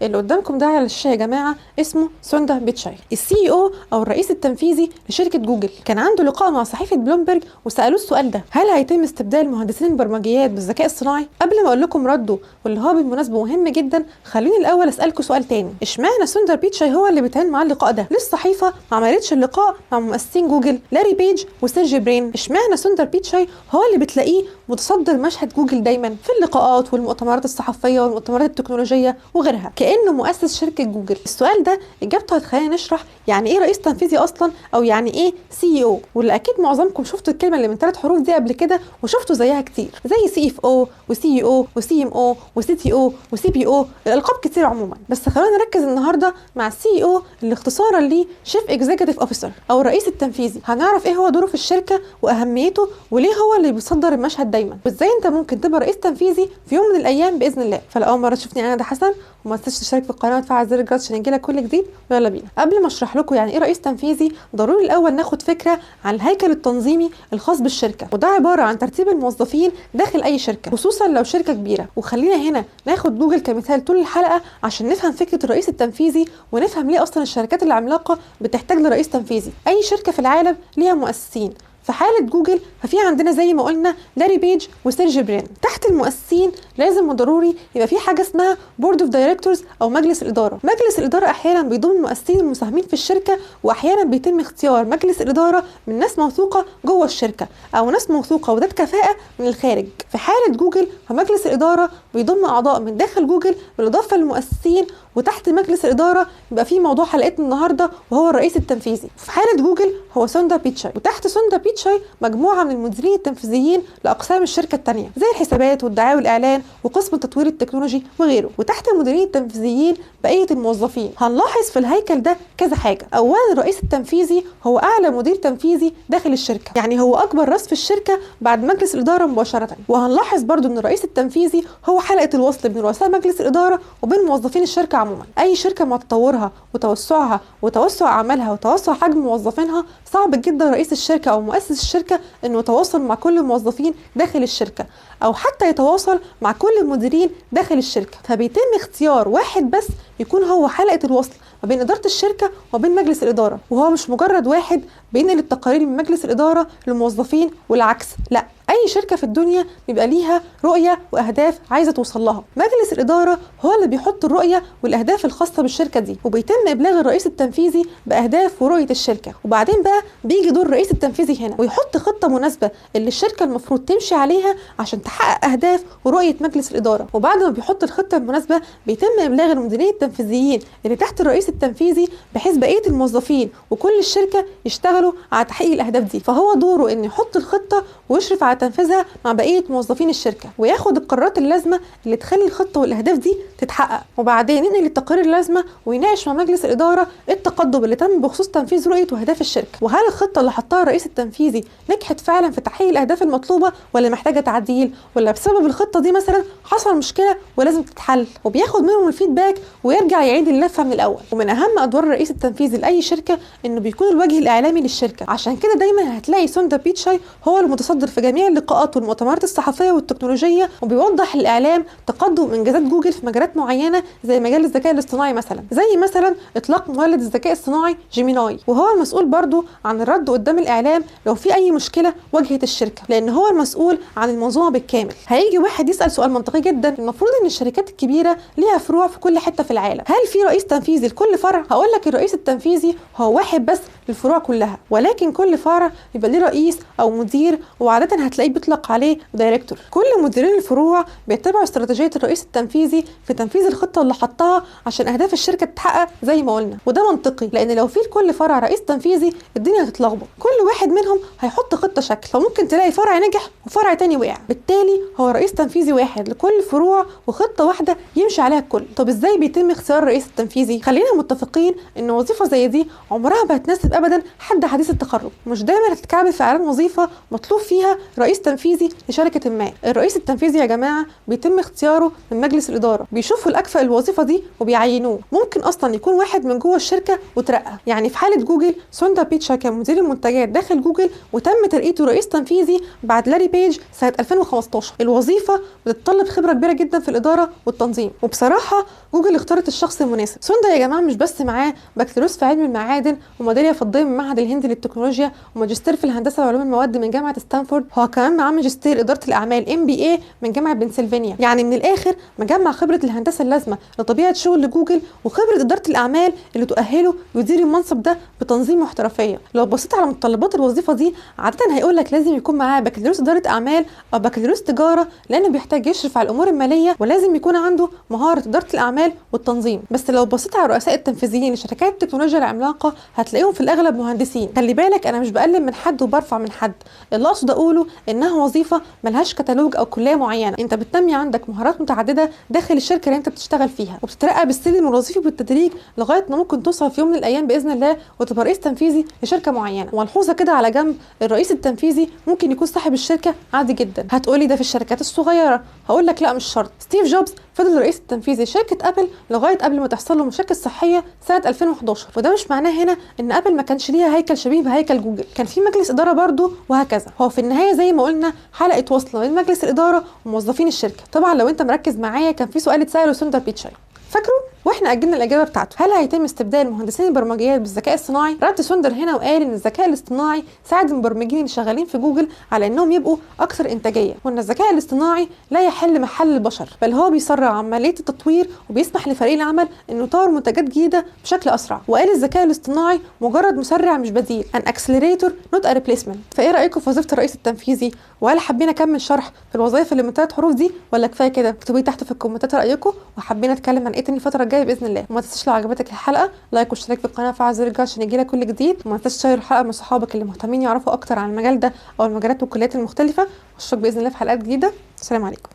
اللي قدامكم ده على الشاشه يا جماعه اسمه سوندر بيتشاي، السي او او الرئيس التنفيذي لشركه جوجل. كان عنده لقاء مع صحيفه بلومبرج وسالوه السؤال ده: هل هيتم استبدال مهندسين البرمجيات بالذكاء الصناعي؟ قبل ما اقول لكم رده واللي هو بالمناسبه مهم جدا، خليني الاول اسالكم سؤال تاني: اشمعنى سوندر بيتشاي هو اللي بيتعمل معاه اللقاء ده؟ ليه الصحيفه ما عملتش اللقاء مع مؤسسين جوجل لاري بيج وسيرجي برين؟ اشمعنى سوندر بيتشاي هو اللي بتلاقيه متصدر مشهد جوجل دايما في اللقاءات والمؤتمرات الصحفيه والمؤتمرات التكنولوجيه وغيرها، كانه مؤسس شركه جوجل؟ السؤال ده اجابته هتخلينا نشرح يعني ايه رئيس تنفيذي اصلا، او يعني ايه سي او. واللي اكيد معظمكم شفتوا الكلمه اللي من 3 حروف دي قبل كده وشفتوا زيها كتير، زي سي اف او وسي او وسي ام او وسي تي او وسي بي او، الالقاب كتير عموما. بس خلينا نركز النهارده مع السي او اللي اختصارا ليه شيف اكزيكتيف اوفيسر او الرئيس التنفيذي. هنعرف ايه هو دوره في الشركه واهميته وليه هو اللي بيصدر المشهد دايما، وازاي انت ممكن تبقى رئيس تنفيذي في يوم من الايام باذن الله. فلو اول مره تشوفني انا ده حسن، وما تنساش تشترك في القناه وتفعل زر الجرس عشان يجيلك كل جديد. يلا بينا. قبل ما اشرح لكم يعني ايه رئيس تنفيذي، ضروري الاول ناخد فكره عن الهيكل التنظيمي الخاص بالشركه، وده عباره عن ترتيب الموظفين داخل اي شركه، خصوصا لو شركه كبيره. وخلينا هنا ناخد جوجل كمثال طول الحلقه عشان نفهم فكره الرئيس التنفيذي، ونفهم ليه اصلا الشركات العملاقه بتحتاج لرئيس تنفيذي. اي شركه في العالم ليها مؤسسين. في حالة جوجل ففي عندنا زي ما قلنا لاري بيج وسيرجي برين. تحت المؤسسين لازم وضروري يبقى في حاجة اسمها بورد اوف دايركتورز او مجلس الإدارة. مجلس الإدارة احيانا بيضم المؤسسين المساهمين في الشركة، واحيانا بيتم اختيار مجلس الإدارة من ناس موثوقة جوه الشركة او ناس موثوقة وذات كفاءة من الخارج. في حالة جوجل فمجلس الإدارة بيضم اعضاء من داخل جوجل بالاضافة للمؤسسين، وتحت مجلس الإدارة يبقى في موضوع حلقتنا النهارده وهو الرئيس التنفيذي. في حالة جوجل هو سوندر بيتشاي، وتحت سوندر بيتشاي مجموعة من المديرين التنفيذيين لأقسام الشركة التانية زي الحسابات والدعاية والإعلان وقسم التطوير التكنولوجي وغيره. وتحت المديرين التنفيذيين بقية الموظفين. هنلاحظ في الهيكل ده كذا حاجة. أولا الرئيس التنفيذي هو أعلى مدير تنفيذي داخل الشركة، يعني هو أكبر راس في الشركة بعد مجلس الإدارة مباشرة. وهنلاحظ برضو أن الرئيس التنفيذي هو حلقة الوصل بين رؤساء مجلس الإدارة وبين موظفين الشركة عموما. أي شركة مع تطورها وتوسعها وتوسع أعمالها وتوسع حجم موظفينها، صعب جدا رئيس الشركة أو مؤسس الشركة انه يتواصل مع كل الموظفين داخل الشركة، او حتى يتواصل مع كل المديرين داخل الشركة. فبيتم اختيار واحد بس يكون هو حلقة الوصل ما بين إدارة الشركة وبين مجلس الإدارة، وهو مش مجرد واحد بينقل التقارير من مجلس الإدارة للموظفين والعكس، لا، أي شركة في الدنيا بيبقى ليها رؤية وأهداف عايزة توصل لها. مجلس الإدارة هو اللي بيحط الرؤية والأهداف الخاصة بالشركة دي، وبيتم إبلاغ الرئيس التنفيذي بأهداف ورؤية الشركة. وبعدين بقى بيجي دور الرئيس التنفيذي هنا ويحط خطة مناسبة اللي الشركة المفروض تمشي عليها عشان تحقق أهداف ورؤية مجلس الإدارة. وبعد ما بيحط الخطة المناسبة بيتم إبلاغ المديرين التنفيذيين اللي تحت الرئيس التنفيذي، بحيث بقية الموظفين وكل الشركة يشتغلوا على تحقيق الأهداف دي. فهو دوره إنه يحط الخطة ويشرف على تنفيذها مع بقية موظفين الشركة، وياخد القرارات اللازمة اللي تخلي الخطة والأهداف دي تتحقق. وبعدين ينقل التقارير اللازمة ويناقش مع مجلس الإدارة التقدم اللي تم بخصوص تنفيذ رؤية وأهداف الشركة، وهل الخطة اللي حطها الرئيس التنفيذي نجحت فعلا في تحقيق الأهداف المطلوبة ولا محتاجة تعديل، ولا بسبب الخطة دي مثلا حصل مشكلة ولازم تتحل. وبياخد منهم الفيدباك ويرجع يعيد اللفة من الأول. ومن أهم أدوار الرئيس التنفيذي لأي شركة إنه بيكون الوجه الإعلامي للشركة. عشان كده دايما هتلاقي سوندر بيتشاي هو المتصدر في جميع اللقاءات والمؤتمرات الصحفية والتكنولوجية، وبيوضح الإعلام تقدم إنجازات جوجل في مجالات معينة زي مجال الذكاء الاصطناعي مثلا، زي مثلا إطلاق مولد الذكاء الصناعي جيميناي. وهو المسؤول برضو عن الرد قدام الإعلام لو في أي مشكلة واجهت الشركة، لأن هو المسؤول عن المنظومة بالكامل. هيجي واحد يسأل سؤال منطقي جدا: المفروض إن الشركات الكبيرة ليها فروع في كل حتة في العالم، هل في رئيس تنفيذي لكل فرع؟ هقول لك الرئيس التنفيذي هو واحد بس للفروع كلها، ولكن كل فرع يبقى ليه رئيس أو مدير، وعادة هتلاقيه بيطلق عليه دايركتور. كل مديرين الفروع بيتبعوا استراتيجية الرئيس التنفيذي في تنفيذ الخطة اللي حطها عشان أهداف الشركة تتحقق زي ما قلنا. وده منطقي، لأن لو في لكل فرع رئيس تنفيذي الدنيا هتتلخبط. كل واحد منهم هيحط خطة شكل، فممكن تلاقي فرع نجح وفرع تاني وقع. بالتالي هو رئيس تنفيذي واحد لكل الفروع وخطة واحدة يمشي عليها الكل. طب ازاي بيتم اختيار الرئيس التنفيذي؟ خلينا متفقين ان وظيفه زي دي عمرها ما هتناسب ابدا حد حديث التخرج. مش دايما هتتكعبل في اعلان وظيفه مطلوب فيها رئيس تنفيذي لشركه ما. الرئيس التنفيذي يا جماعه بيتم اختياره من مجلس الاداره، بيشوفوا الاكفأ الوظيفه دي وبيعينوه. ممكن اصلا يكون واحد من جوه الشركه وترقى. يعني في حاله جوجل، سوندر بيتشاي كان مدير المنتجات داخل جوجل وتم ترقيته رئيس تنفيذي بعد لاري بيج سنه 2015. الوظيفه بتتطلب خبره كبيره جدا في الاداره والتنظيم، وبصراحه جوجل اختارت الشخص المناسب. سوندر يا جماعه مش بس معاه بكالوريوس في علم المعادن وميداليه فضيه من المعهد الهندي للتكنولوجيا وماجستير في الهندسه وعلوم المواد من جامعه ستانفورد، هو كمان معاه ماجستير اداره الاعمال MBA من جامعه بنسلفانيا. يعني من الاخر مجمع خبره الهندسه اللازمه لطبيعه شغل جوجل وخبره اداره الاعمال اللي تؤهله يدير المنصب ده بتنظيم واحترافيه. لو بصيت على متطلبات الوظيفه دي عاده هيقول لك لازم يكون معاه بكالوريوس اداره اعمال او بكالوريوس تجاره، لانه بيحتاج يشرف على الامور الماليه ولازم يكون عنده مهاره اداره الاعمال والتنظيم. بس لو بصيت على الرؤساء التنفيذيين لشركات التكنولوجيا العملاقه هتلاقيهم في الاغلب مهندسين. خلي بالك انا مش بقلل من حد وبرفع من حد، اللي اقصد اقوله انها وظيفه ملهاش كتالوج او كليه معينه، انت بتنمي عندك مهارات متعدده داخل الشركه اللي انت بتشتغل فيها وبتترقى بالسلم الوظيفي بالتدريج لغايه ما ممكن توصل في يوم من الايام باذن الله وتبقى رئيس تنفيذي لشركه معينه. وملحوظه كده على جنب، الرئيس التنفيذي ممكن يكون صاحب الشركه عادي جدا. هتقولي ده في الشركات الصغيره، هقول لك لا مش شرط. ستيف جوبز فضل الرئيس التنفيذي لشركه ابل لغايه قبل ما تحصل له مشاكل صحيه سنه 2011، وده مش معناه هنا ان ابل ما كانش ليها هيكل شبيه بهيكل جوجل، كان في مجلس اداره برضه وهكذا. هو في النهايه زي ما قلنا حلقه وصل بين مجلس الاداره وموظفين الشركه. طبعا لو انت مركز معايا كان في سؤال اتساله سوندر بيتشاي، فاكره؟ واحنا اجلنا الاجابه بتاعته. هل هيتم استبدال مهندسين البرمجيات بالذكاء الصناعي؟ رد سوندر هنا وقال ان الذكاء الاصطناعي ساعد المبرمجين اللي شغالين في جوجل على انهم يبقوا اكثر انتاجيه، وان الذكاء الاصطناعي لا يحل محل البشر، بل هو بيسرع عمليه التطوير وبيسمح لفريق العمل انه يطور منتجات جديده بشكل اسرع. وقال الذكاء الاصطناعي مجرد مسرع مش بديل، ان اكسلريتور نوت ا ريبليسمنت. فايه رايكم في وظيفه الرئيس التنفيذي؟ وهل حابين اكمل شرح في الوظائف اللي من 3 حروف دي ولا كفايه كده؟ اكتبوا لي تحت في الكومنتات رايكم، وحابين اتكلم عن ايه تاني الفتره الجايه باذن الله. وما تنساش لو عجبتك الحلقه لايك واشتراك في القناه وفعل زر الجرس عشان يجيلك كل جديد. وما تنساش تشير الحلقه مع صحابك اللي مهتمين يعرفوا اكتر عن المجال ده او المجالات والكليات المختلفه. اشوفك باذن الله في حلقات جديده. السلام عليكم.